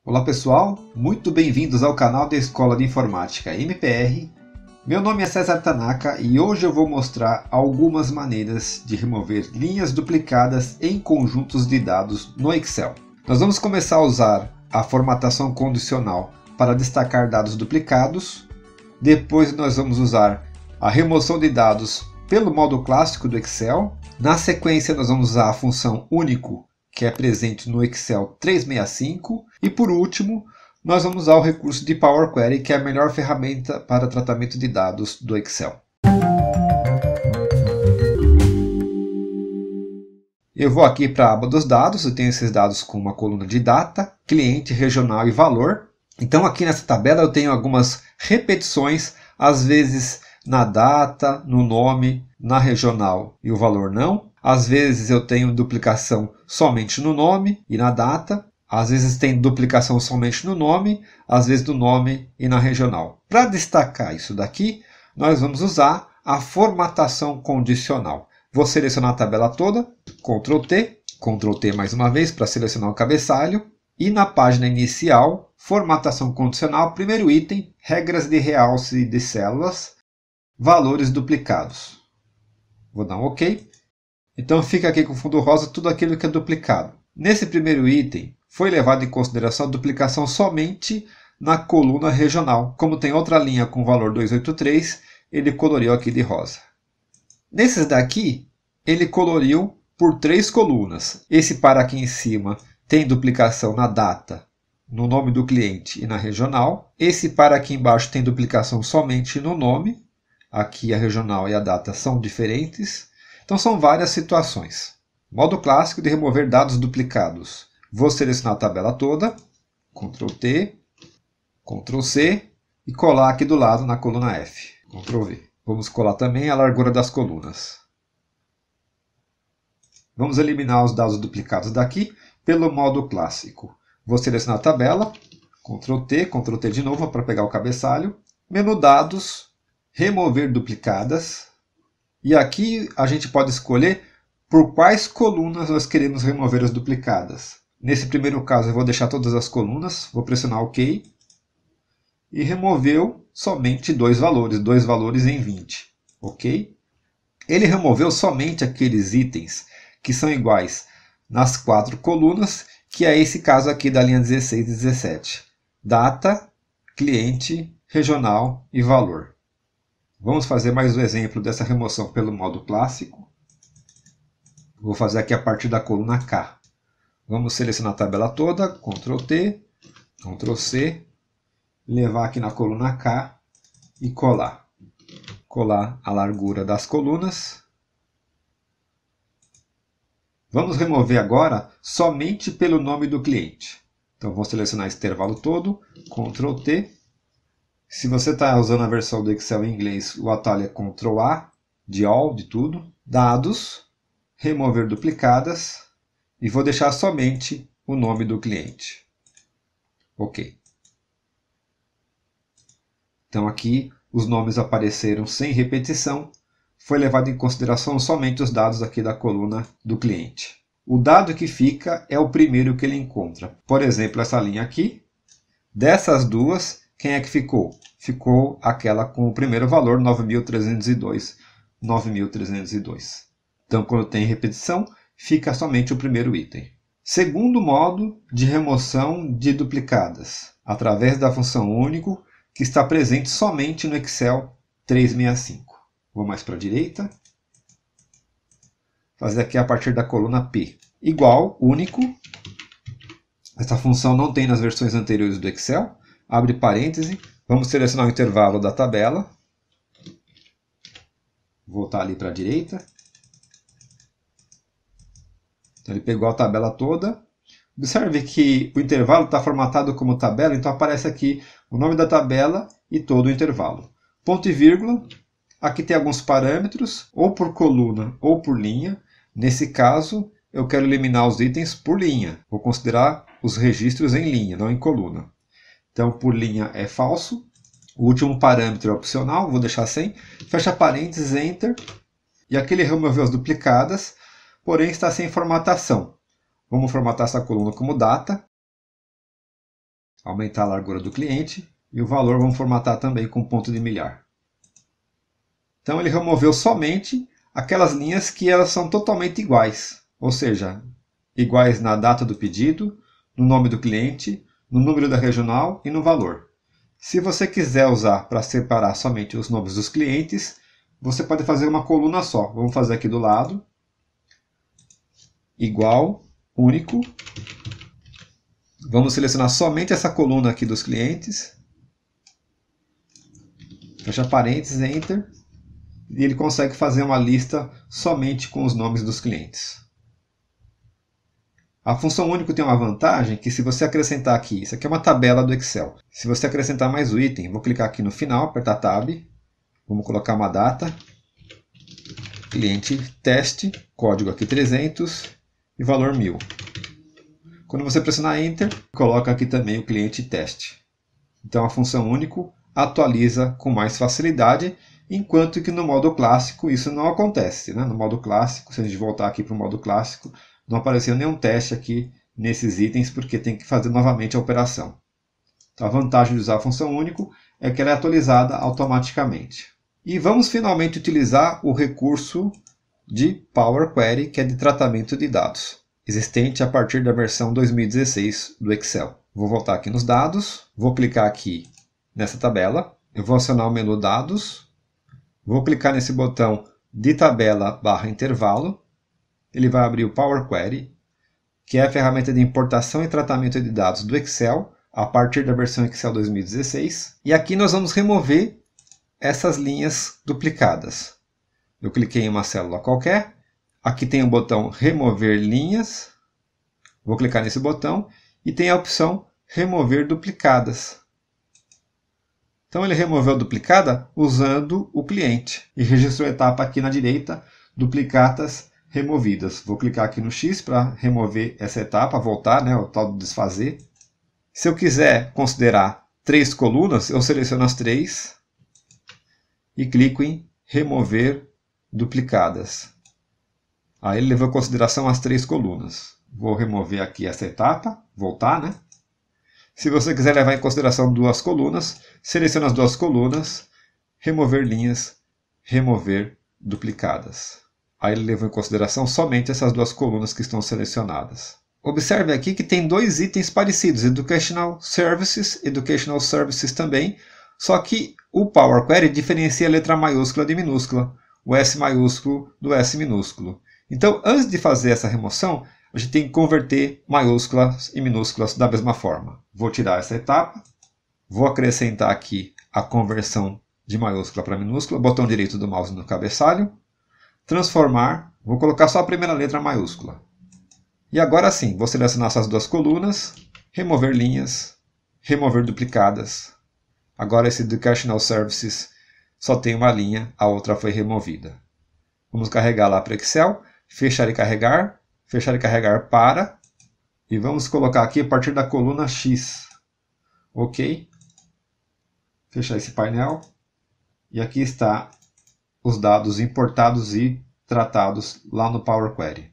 Olá pessoal, muito bem-vindos ao canal da Escola de Informática MPR. Meu nome é César Tanaka e hoje eu vou mostrar algumas maneiras de remover linhas duplicadas em conjuntos de dados no Excel. Nós vamos começar a usar a formatação condicional para destacar dados duplicados. Depois nós vamos usar a remoção de dados pelo modo clássico do Excel. Na sequência nós vamos usar a função único, que é presente no Excel 365. E por último, nós vamos usar o recurso de Power Query, que é a melhor ferramenta para tratamento de dados do Excel. Eu vou aqui para a aba dos dados, eu tenho esses dados com uma coluna de data, cliente, regional e valor. Então aqui nessa tabela eu tenho algumas repetições, às vezes na data, no nome, na regional e o valor não. Às vezes eu tenho duplicação somente no nome e na data. Às vezes tem duplicação somente no nome, às vezes no nome e na regional. Para destacar isso daqui, nós vamos usar a formatação condicional. Vou selecionar a tabela toda, Ctrl T mais uma vez para selecionar o cabeçalho. E na página inicial, formatação condicional, primeiro item, regras de realce de células, valores duplicados. Vou dar um OK. Então fica aqui com fundo rosa tudo aquilo que é duplicado. Nesse primeiro item, foi levado em consideração a duplicação somente na coluna regional. Como tem outra linha com valor 283, ele coloriu aqui de rosa. Nesses daqui, ele coloriu por 3 colunas. Esse par aqui em cima tem duplicação na data, no nome do cliente e na regional. Esse par aqui embaixo tem duplicação somente no nome. Aqui a regional e a data são diferentes. Então são várias situações. Modo clássico de remover dados duplicados. Vou selecionar a tabela toda, Ctrl T, Ctrl C e colar aqui do lado na coluna F. Ctrl V. Vamos colar também a largura das colunas. Vamos eliminar os dados duplicados daqui pelo modo clássico. Vou selecionar a tabela, Ctrl T de novo para pegar o cabeçalho. Menu Dados, Remover duplicadas. E aqui a gente pode escolher por quais colunas nós queremos remover as duplicadas. Nesse primeiro caso eu vou deixar todas as colunas, vou pressionar OK. E removeu somente dois valores em 20. OK? Ele removeu somente aqueles itens que são iguais nas 4 colunas, que é esse caso aqui da linha 16 e 17. Data, cliente, regional e valor. Vamos fazer mais um exemplo dessa remoção pelo modo clássico. Vou fazer aqui a partir da coluna K. Vamos selecionar a tabela toda, Ctrl T, Ctrl C, levar aqui na coluna K e colar. Colar a largura das colunas. Vamos remover agora somente pelo nome do cliente. Então vou selecionar esse intervalo todo, Ctrl T. Se você está usando a versão do Excel em inglês, o atalho é Ctrl A, de all, de tudo. Dados, remover duplicadas. E vou deixar somente o nome do cliente. OK. Então aqui os nomes apareceram sem repetição. Foi levado em consideração somente os dados aqui da coluna do cliente. O dado que fica é o primeiro que ele encontra. Por exemplo, essa linha aqui. Dessas duas, quem é que ficou? Ficou aquela com o primeiro valor, 9.302. 9.302. Então, quando tem repetição, fica somente o primeiro item. Segundo modo de remoção de duplicadas, através da função único, que está presente somente no Excel 365. Vou mais para a direita. Fazer aqui a partir da coluna P. Igual, único. Essa função não tem nas versões anteriores do Excel. Abre parêntese. Vamos selecionar o intervalo da tabela. Voltar ali para a direita. Então ele pegou a tabela toda. Observe que o intervalo está formatado como tabela, então aparece aqui o nome da tabela e todo o intervalo. Ponto e vírgula. Aqui tem alguns parâmetros, ou por coluna ou por linha. Nesse caso, eu quero eliminar os itens por linha. Vou considerar os registros em linha, não em coluna. Então, por linha é falso. O último parâmetro é opcional, vou deixar sem. Fecha parênteses, Enter. E aqui ele removeu as duplicadas, porém está sem formatação. Vamos formatar essa coluna como data. aumentar a largura do cliente e o valor vamos formatar também com ponto de milhar. Então ele removeu somente aquelas linhas que elas são totalmente iguais, ou seja, iguais na data do pedido, no nome do cliente, no número da regional e no valor. Se você quiser usar para separar somente os nomes dos clientes, você pode fazer uma coluna só. Vamos fazer aqui do lado, igual, único. Vamos selecionar somente essa coluna aqui dos clientes. Fecha parênteses, Enter. E ele consegue fazer uma lista somente com os nomes dos clientes. A função único tem uma vantagem que se você acrescentar aqui, isso aqui é uma tabela do Excel. Se você acrescentar mais o item, vou clicar aqui no final, apertar Tab. Vamos colocar uma data. Cliente teste, código aqui 300 e valor 1000. Quando você pressionar Enter, coloca aqui também o cliente teste. Então a função único atualiza com mais facilidade, enquanto que no modo clássico isso não acontece. Né? No modo clássico, se a gente voltar aqui para o modo clássico, não apareceu nenhum teste aqui nesses itens, porque tem que fazer novamente a operação. Então a vantagem de usar a função único é que ela é atualizada automaticamente. E vamos finalmente utilizar o recurso de Power Query, que é de tratamento de dados, existente a partir da versão 2016 do Excel. Vou voltar aqui nos dados, vou clicar aqui nessa tabela, eu vou acionar o menu Dados, vou clicar nesse botão de tabela / intervalo, ele vai abrir o Power Query, que é a ferramenta de importação e tratamento de dados do Excel, a partir da versão Excel 2016. E aqui nós vamos remover essas linhas duplicadas. Eu cliquei em uma célula qualquer, aqui tem o botão Remover linhas, vou clicar nesse botão e tem a opção Remover duplicadas. Então ele removeu a duplicada usando o cliente e registrou a etapa aqui na direita, duplicatas removidas. Vou clicar aqui no X para remover essa etapa, voltar, né, o tal de desfazer. Se eu quiser considerar 3 colunas, eu seleciono as 3 e clico em remover duplicadas. Aí ele levou em consideração as 3 colunas. Vou remover aqui essa etapa, voltar, né? Se você quiser levar em consideração 2 colunas, selecione as 2 colunas, remover linhas, remover duplicadas. Aí ele levou em consideração somente essas 2 colunas que estão selecionadas. Observe aqui que tem 2 itens parecidos, Educational Services também, só que o Power Query diferencia a letra maiúscula de minúscula, o S maiúsculo do S minúsculo. Então, antes de fazer essa remoção, a gente tem que converter maiúsculas e minúsculas da mesma forma. Vou tirar essa etapa, vou acrescentar aqui a conversão de maiúscula para minúscula, botão direito do mouse no cabeçalho, transformar, vou colocar só a primeira letra maiúscula. E agora sim, vou selecionar essas 2 colunas, remover linhas, remover duplicadas. Agora esse Educational Services só tem uma linha, a outra foi removida. Vamos carregar lá para o Excel, fechar e carregar para, e vamos colocar aqui a partir da coluna X. Ok? Fechar esse painel, e aqui está os dados importados e tratados lá no Power Query.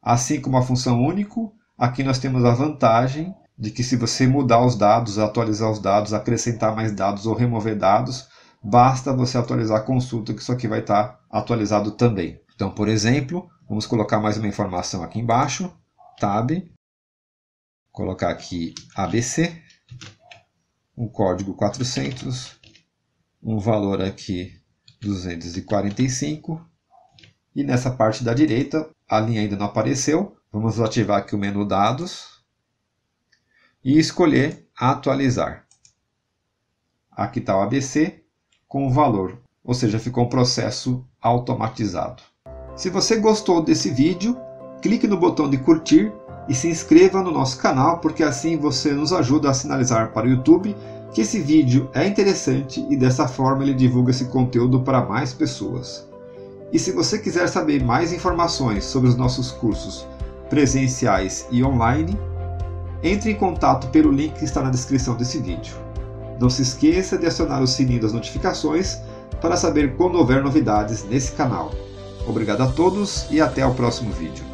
Assim como a função único, aqui nós temos a vantagem de que se você mudar os dados, atualizar os dados, acrescentar mais dados ou remover dados, basta você atualizar a consulta que isso aqui vai estar atualizado também. Então, por exemplo, vamos colocar mais uma informação aqui embaixo, Tab, colocar aqui ABC, um código 400, um valor aqui 245, e nessa parte da direita, a linha ainda não apareceu, vamos ativar aqui o menu Dados, e escolher Atualizar. Aqui está o ABC com o valor, ou seja, ficou um processo automatizado. Se você gostou desse vídeo, clique no botão de curtir e se inscreva no nosso canal, porque assim você nos ajuda a sinalizar para o YouTube que esse vídeo é interessante e dessa forma ele divulga esse conteúdo para mais pessoas. E se você quiser saber mais informações sobre os nossos cursos presenciais e online, entre em contato pelo link que está na descrição desse vídeo. Não se esqueça de acionar o sininho das notificações para saber quando houver novidades nesse canal. Obrigado a todos e até o próximo vídeo.